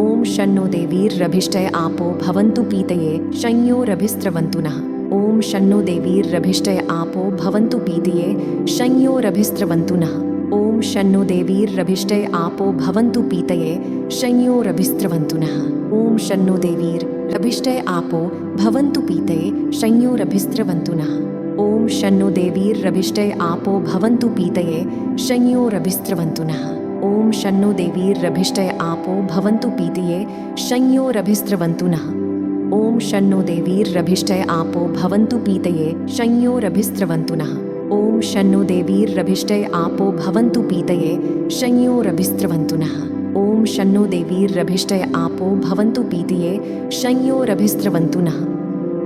ओम शन्नो देवीर्रभिष्टय आपो भवन्तु पीतये शंयोरभिस्रवन्तु नः। ओम शन्नो देवीर्रभिष्टय आपो भवन्तु पीतये शंयोरभिस्रवन्तु नः। ओम शन्नो देवीर्रभिष्टय आपो भवन्तु पीतये शंयोरभिस्रवन्तु नः। ओम शन्नो देवीर्रभिष्टय आपो भवन्तु पीतये शंयोरभिस्रवन्तु नः। ओम शन्नो देवीर्रभिष्टय आपो भवन्तु पीतये शंयोरभिस्रवन्तु नः। ओम शन्नो देवीर्रभिष्टय आपो भवन्तु पीतये शंयोरभिस्रवन्तु नः। ओम शन्नो देवीर्रभिष्टय आपो भवन्तु पीतये शंयोरभिस्रवन्तु नः। ओम शन्नो देवीर्रभिष्टय आपो भवन्तु पीतये शंयोरभिस्रवन्तु नः। ओम शन्नो देवीर्रभिष्टय आपो भवन्तु पीतये शंयोरभिस्रवन्तु नः।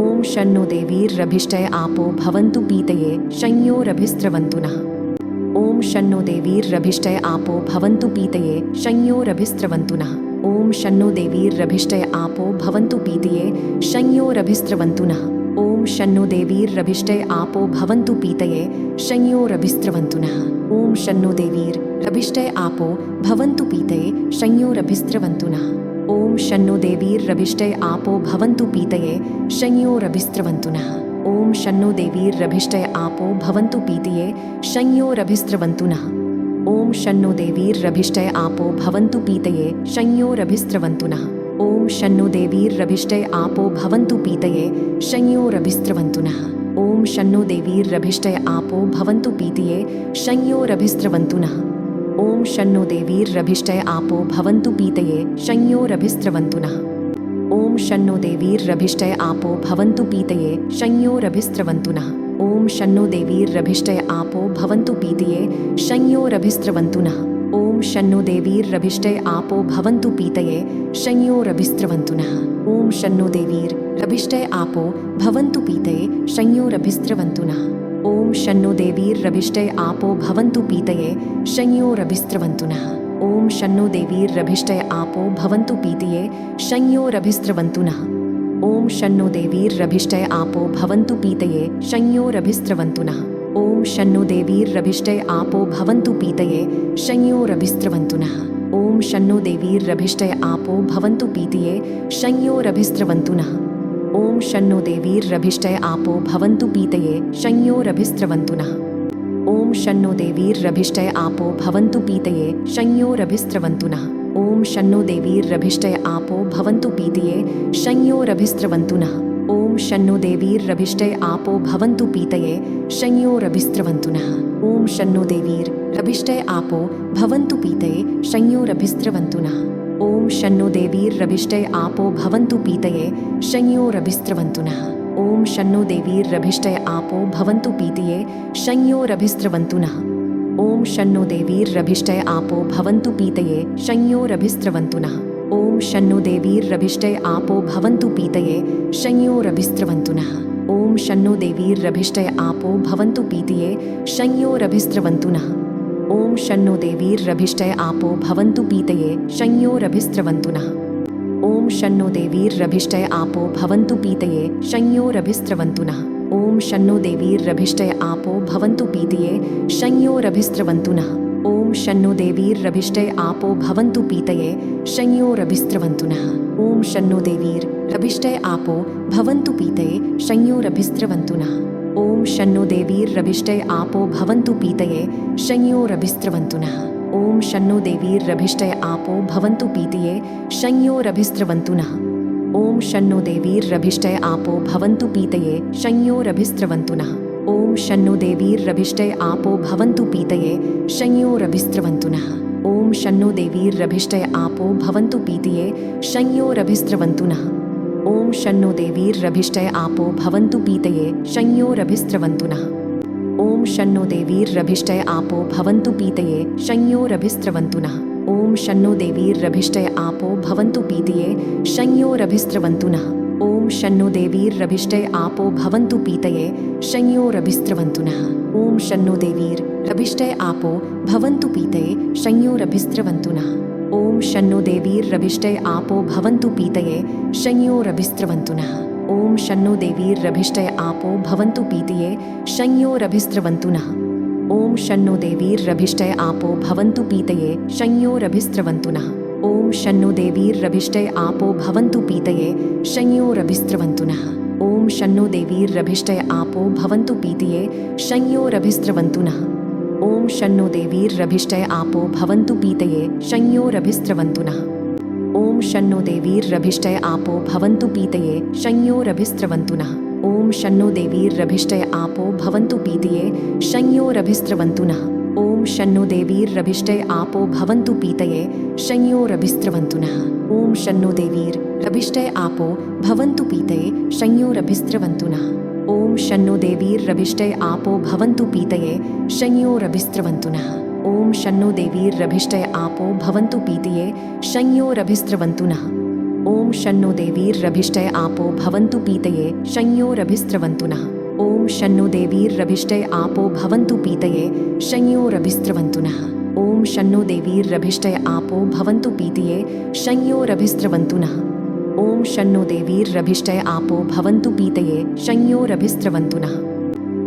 ओम शन्नो देवीर्रभिष्टय आपो भवन्तु पीतये शंयोरभिस्रवन्तु नः। ओम शन्नो देवीर्रभिष्टय आपो भवन्तु पीतये शंयोरभिस्रवन्तु नः। ओम शन्नो देवीर्रभिष्टय आपो भवन्तु पीतये शंयोरभिस्रवन्तु नः। ओम शन्नो देवीर्रभिष्टय आपो भवन्तु पीतये शंयोरभिस्रवन्तु नः। ओम शन्नो देवीर्रभिष्टय आपो भवन्तु पीतये शंयोरभिस्रवन्तु नः। ओम शन्नो देवीर्रभिष्टय आपो भवन्तु पीतये शंयोरभिस्रवन्तु नः। ओम शन्नो देवीर्रभिष्टय आपो भवन्तु पीतये शंयोरभिस्रवन्तु नः। ओम शन्नो देवीर्रभिष्टय आपो भवन्तु पीतये शंयोरभिस्रवन्तु नः। ओम शन्नो देवीर्रभिष्टय आपो भवन्तु पीतये शंयोरभिस्रवन्तु नः। ओम शन्नो देवीर्रभिष्टय आपो भवन्तु पीतये शंयोरभिस्रवन्तु नः। ओम शन्नो देवीर्रभिष्टय आपो भवन्तु पीतये शंयोरभिस्रवन्तु नः। ओम शन्नो देवीर्रभिष्टय आपो भवन्तु पीतये शंयोरभिस्रवन्तु नः। ओम शन्नो देवीर्रभिष्टय आपो भवन्तु पीतये शंयोरभिस्रवन्तु नः। ओम शन्नो देवीर्रभिष्टय आपो भवन्तु पीतये शंयोरभिस्रवन्तु नः। ओम शन्नो देवीर्रभिष्टय आपो भवन्तु पीतये शंयोरभिस्रवन्तु नः। ओम शन्नो देवीर्रभिष्टय आपो भवन्तु पीतये शंयोरभिस्रवन्तु नः। ओम शन्नो देवीर्रभिष्टय आपो भवन्तु पीतये शंयोरभिस्रवन्तु नः। ओम शन्नो देवीर्रभिष्टय आपो भवन्तु पीतये शंयोरभिस्रवन्तु नः। ओम शन्नो देवीर्रभिष्टय आपो भवन्तु पीतये शंयोरभिस्रवन्तु नः। ओम शन्नो देवीर्रभिष्टय आपो भवन्तु पीतये शंयोरभिस्रवन्तु नः। ओम शन्नो देवीर्रभिष्टय आपो भवन्तु पीतये शंयोरभिस्रवन्तु नः। ओम शन्नो देवीर्रभिष्टय आपो भवन्तु पीतये शंयोरभिस्रवन्तु नः। ओम शन्नो देवीर्रभिष्टय आपो भवन्तु पीतये शंयोरभिस्रवन्तु नः। ओम शन्नो देवीर्रभिष्टय आपो भवन्तु पीतये शंयोरभिस्रवन्तु नः। ओम शन्नो देवीर्रभिष्टय आपो भवन्तु पीतये शंयोरभिस्रवन्तु नः। ओम शन्नो देवीर्रभिष्टय आपो भवन्तु पीतये शंयोरभिस्रवन्तु नः। ओम शन्नो देवीर्रभिष्टय आपो भवन्तु पीतये शंयोरभिस्रवन्तु नः। ओम शन्नो देवीर्रभिष्टय आपो भवन्तु पीतये शंयोरभिस्रवन्तु नः। ओम शन्नो देवीर्रभिष्टय आपो भवन्तु पीतये शंयोरभिस्रवन्तु नः। ओम शन्नो देवीर्रभिष्टय आपो भवन्तु पीतये शंयोरभिस्रवन्तु नः। ओम शन्नो देवीर्रभिष्टय आपो भवन्तु पीतये शंयोरभिस्रवन्तु नः। ओम शन्नो देवीर्रभिष्टय आपो भवन्तु पीतये शंयोरभिस्रवन्तु नः। ओम शन्नो देवीर्रभिष्टय आपो भवन्तु पीतये शंयोरभिस्रवन्तु नः। ओम शन्नो देवीर्रभिष्टय आपो भवन्तु पीतये शंयोरभिस्रवन्तु नः। ओम शन्नो देवीर्रभिष्टय आपो भवन्तु पीतये शंयोरभिस्रवन्तु नः। ओम शन्नो देवीर्रभिष्टय आपो भवन्तु पीतये शंयोरभिस्रवन्तु नः। ओम शन्नो देवीर्रभिष्टय आपो भवन्तु पीतये शंयोरभिस्रवन्तु नः। ओम शन्नो देवीर्रभिष्टय आपो भवन्तु पीतये शंयोरभिस्रवन्तु नः। ओम शन्नो देवीर्रभिष्टय आपो भवन्तु पीतये शंयोरभिस्रवन्तु नः। ओम शन्नो देवीर्रभिष्टय आपो भवन्तु पीतये शंयोरभिस्रवन्तु नः। ओम शन्नो देवीर्रभिष्टय आपो भवन्तु पीतये शंयोरभिस्रवन्तु नः। ओम शन्नो देवीर्रभिष्टय आपो भवन्तु पीतये शंयोरभिस्रवन्तु नः। ओम शन्नो देवीर्रभिष्टय आपो भवन्तु पीतये शंयोरभिस्रवन्तु नः। ओम शन्नो देवीर्रभिष्टय आपो भवन्तु पीतये शंयोरभिस्रवन्तु नः। ओम शन्नो देवीर्रभिष्टय आपो भवन्तु पीतये शंयोरभिस्रवन्तु नः। ओम शन्नो देवीर्रभिष्टय आपो भवन्तु पीतये शंयोरभिस्रवन्तु नः। ओम शन्नो देवीर्रभिष्टय आपो भवन्तु पीतये शंयोरभिस्रवन्तु नः। ओम शन्नो देवीर्रभिष्टय आपो भवन्तु पीतये शंयोरभिस्रवन्तु नः। ॐ शन्नो देवीर्रभिष्टे आपो भवन्तु पीतये शंयोरभिस्रवन्तु नः। ॐ शन्नो देवीर्रभिष्टे आपो भवन्तु पीतये शंयोरभिस्रवन्तु नः। ॐ शन्नो देवीर्रभिष्टे आपो भवन्तु पीतये शंयोरभिस्रवन्तु नः। ॐ शन्नो देवीर्रभिष्टे आपो भवन्तु पीतये शंयोरभिस्रवन्तु नः। ॐ शन्नो देवीर्रभिष्टे आपो भवन्तु पीतये शंयोरभिस्रवन्तु नः। ॐ शन्नो देवीर्रभिष्टे आपो भवन्तु पीतये शंयोरभिस्रवन्तु नः। ॐ शन्नो देवीर्रभिष्टे आपो भवन्तु पीतये शंयोरभिस्रवन्तु नः। ॐ शन्नो देवीर्रभिष्टे आपो भवन्तु पीतये शंयोरभिस्रवन्तु नः। ॐ शन्नो देवीर्रभिष्टे आपो भवन्तु पीतये शंयोरभिस्रवन्तु नः। ॐ शन्नो देवीर्रभिष्टे आपो भवन्तु पीतये शंयोरभिस्रवन्तु नः। ॐ शन्नो देवीर्रभिष्टे आपो भवन्तु पीतये शंयोरभिस्रवन्तु नः। ॐ शन्नो देवीर्रभिष्टे आपो भवन्तु पीतये शंयोरभिस्रवन्तु नः। ॐ शन्नो देवीर्रभिष्टे आपो भवन्तु पीतये शंयोरभिस्रवन्तु नः।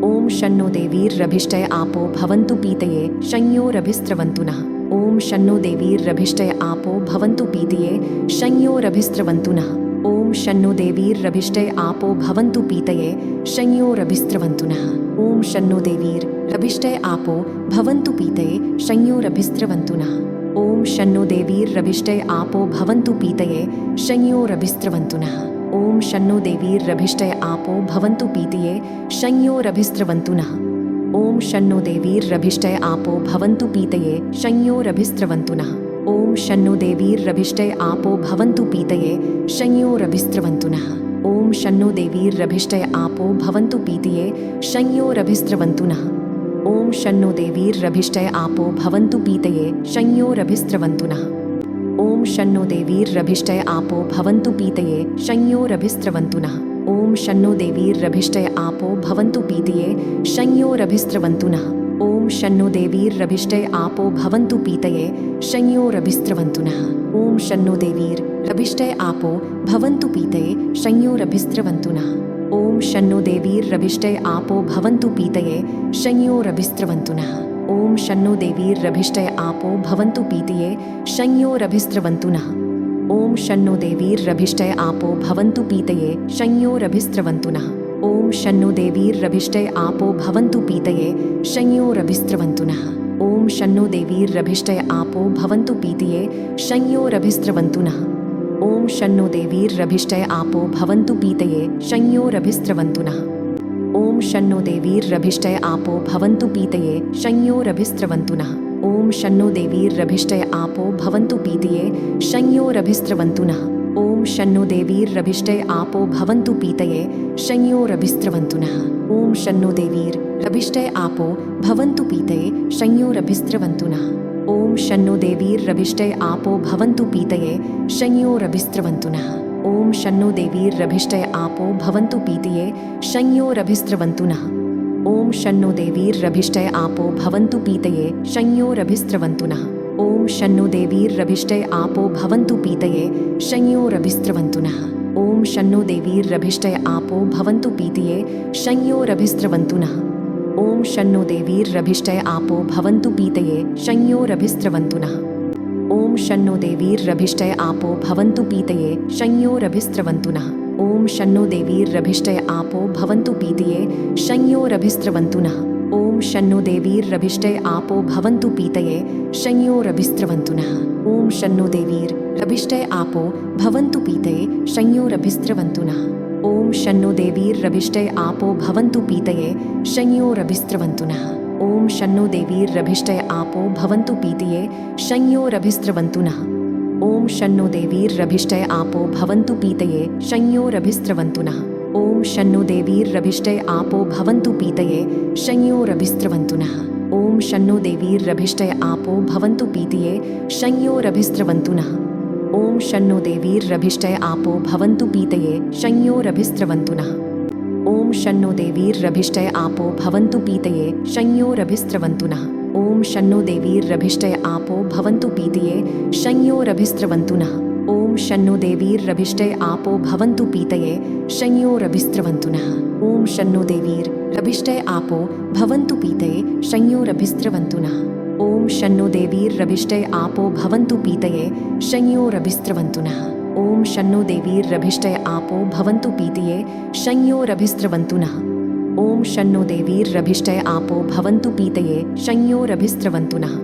ॐ शन्नो देवीर्रभिष्टे आपो भवन्तु पीतये शंयोरभिस्रवन्तु नः। ॐ शन्नो देवीर्रभिष्टे आपो भवन्तु पीतये शंयोरभिस्रवन्तु नः। ॐ शन्नो देवीर्रभिष्टे आपो भवन्तु पीतये शंयोरभिस्रवन्तु नः। ॐ शन्नो देवीर्रभिष्टे आपो भवन्तु पीतये शंयोरभिस्रवन्तु नः। ॐ शन्नो देवीर्रभिष्टे आपो भवन्तु पीतये शंयोरभिस्रवन्तु नः। ॐ शन्नो देवीर्रभिष्टे आपो भवन्तु पीतये शंयोरभिस्रवन्तु नः। ॐ शन्नो देवीर्रभिष्टे आपो भवन्तु पीतये शंयोरभिस्रवन्तु नः। ॐ शन्नो देवीर्रभिष्टे आपो भवन्तु पीतये शंयोरभिस्रवन्तु नः। ॐ शन्नो देवीर्रभिष्टे आपो भवन्तु पीतये शंयोरभिस्रवन्तु नः। ॐ शन्नो देवीर्रभिष्टे आपो भवन्तु पीतये शंयोरभिस्रवन्तु नः। ॐ शन्नो देवीर्रभिष्टे आपो भवन्तु पीतये शंयोरभिस्रवन्तु नः। ॐ शन्नो देवीर्रभिष्टे आपो भवन्तु पीतये शंयोरभिस्रवन्तु नः। ॐ शन्नो देवीर्रभिष्टे आपो भवन्तु पीतये शंयोरभिस्रवन्तु नः। ॐ शन्नो देवीर्रभिष्टे आपो भवन्तु पीतये शंयोरभिस्रवन्तु नः। ॐ शन्नो देवीर्रभिष्टे आपो भवन्तु पीतये शंयोरभिस्रवन्तु नः। ॐ शन्नो देवीर्रभिष्टे आपो भवन्तु पीतये शंयोरभिस्रवन्तु नः। ॐ शन्नो देवीर्रभिष्टे आपो भवन्तु पीतये शंयोरभिस्रवन्तु नः। ॐ शन्नो देवीर्रभिष्टे आपो भवन्तु पीतये शंयोरभिस्रवन्तु नः। ॐ शन्नो देवीर्रभिष्टे आपो भवन्तु पीतये शंयोरभिस्रवन्तु नः। ॐ शन्नो देवीर्रभिष्टे आपो भवन्तु पीतये शंयोरभिस्रवन्तु नः। ॐ शन्नो देवीर्रभिष्टे आपो भवन्तु पीतये शंयोरभिस्रवन्तु नः। ॐ शन्नो देवीर्रभिष्टे आपो भवन्तु पीतये शंयोरभिस्रवन्तु नः। ॐ शन्नो देवीर्रभिष्टे आपो भवन्तु पीतये शंयोरभिस्रवन्तु नः। ॐ शन्नो देवीर्रभिष्टे आपो भवन्तु पीतये शंयोरभिस्रवन्तु नः। ॐ शन्नो देवीर्रभिष्टे आपो भवन्तु पीतये शंयोरभिस्रवन्तु नः। ॐ शन्नो देवीर्रभिष्टे आपो भवन्तु पीतये शंयोरभिस्रवन्तु नः। ॐ शन्नो देवीर्रभिष्टे आपो भवन्तु पीतये शंयोरभिस्रवन्तु नः। ॐ शन्नो देवीर्रभिष्टे आपो भवन्तु पीतये शंयोरभिस्रवन्तु नः। ॐ शन्नो देवीर्रभिष्टे आपो भवन्तु पीतये शंयोरभिस्रवन्तु नः। ॐ शन्नो देवीर्रभिष्टे आपो भवन्तु पीतये शंयोरभिस्रवन्तु नः। ॐ शन्नो देवीर्रभिष्टे आपो भवन्तु पीतये शंयोरभिस्रवन्तु नः। ॐ शन्नो देवीर्रभिष्टे आपो भवन्तु पीतये शंयोरभिस्रवन्तु नः। ॐ शन्नो देवीर्रभिष्टे आपो भवन्तु पीतये शंयोरभिस्रवन्तु नः। ॐ शन्नो देवीर्रभिष्टे आपो भवन्तु पीतये शंयोरभिस्रवन्तु नः। ॐ शन्नो देवीर्रभिष्टे आपो भवन्तु पीतये शंयोरभिस्रवन्तु नः। ॐ शन्नो देवीर्रभिष्टे आपो भवन्तु पीतये शंयोरभिस्रवन्तु नः। ॐ शन्नो देवीर्रभिष्टे आपो भवन्तु पीतये शंयोरभिस्रवन्तु नः। ॐ शन्नो देवीर्रभिष्टे आपो भवन्तु पीतये शंयोरभिस्रवन्तु नः। ॐ शन्नो देवीर्रभिष्टे आपो भवन्तु पीतये शंयोरभिस्रवन्तु नः। ॐ शन्नो देवीर्रभिष्टे आपो भवन्तु पीतये शंयोरभिस्रवन्तु नः। ॐ शन्नो देवीर्रभिष्टे आपो भवन्तु पीतये शंयोरभिस्रवन्तु नः। ॐ शन्नो देवीर्रभिष्टे आपो भवन्तु पीतये शंयोरभिस्रवन्तु नः। ॐ शन्नो देवीर्रभिष्टे आपो भवन्तु पीतये शंयोरभिस्रवन्तु नः। ॐ शन्नो देवीर्रभिष्टे आपो भवन्तु पीतये शंयोरभिस्रवन्तु नः। ॐ शन्नो देवीर्रभिष्टय आपो भवन्तु पीतये शंयोरभिस्रवन्तु नः ॐ शन्नो देवीर्रभिष्टय आपो भवन्तु पीतये शंयोरभिस्रवन्तु नः ॐ शन्नो देवीर्रभिष्टय आपो भवन्तु पीतये शंयोरभिस्रवन्तु नः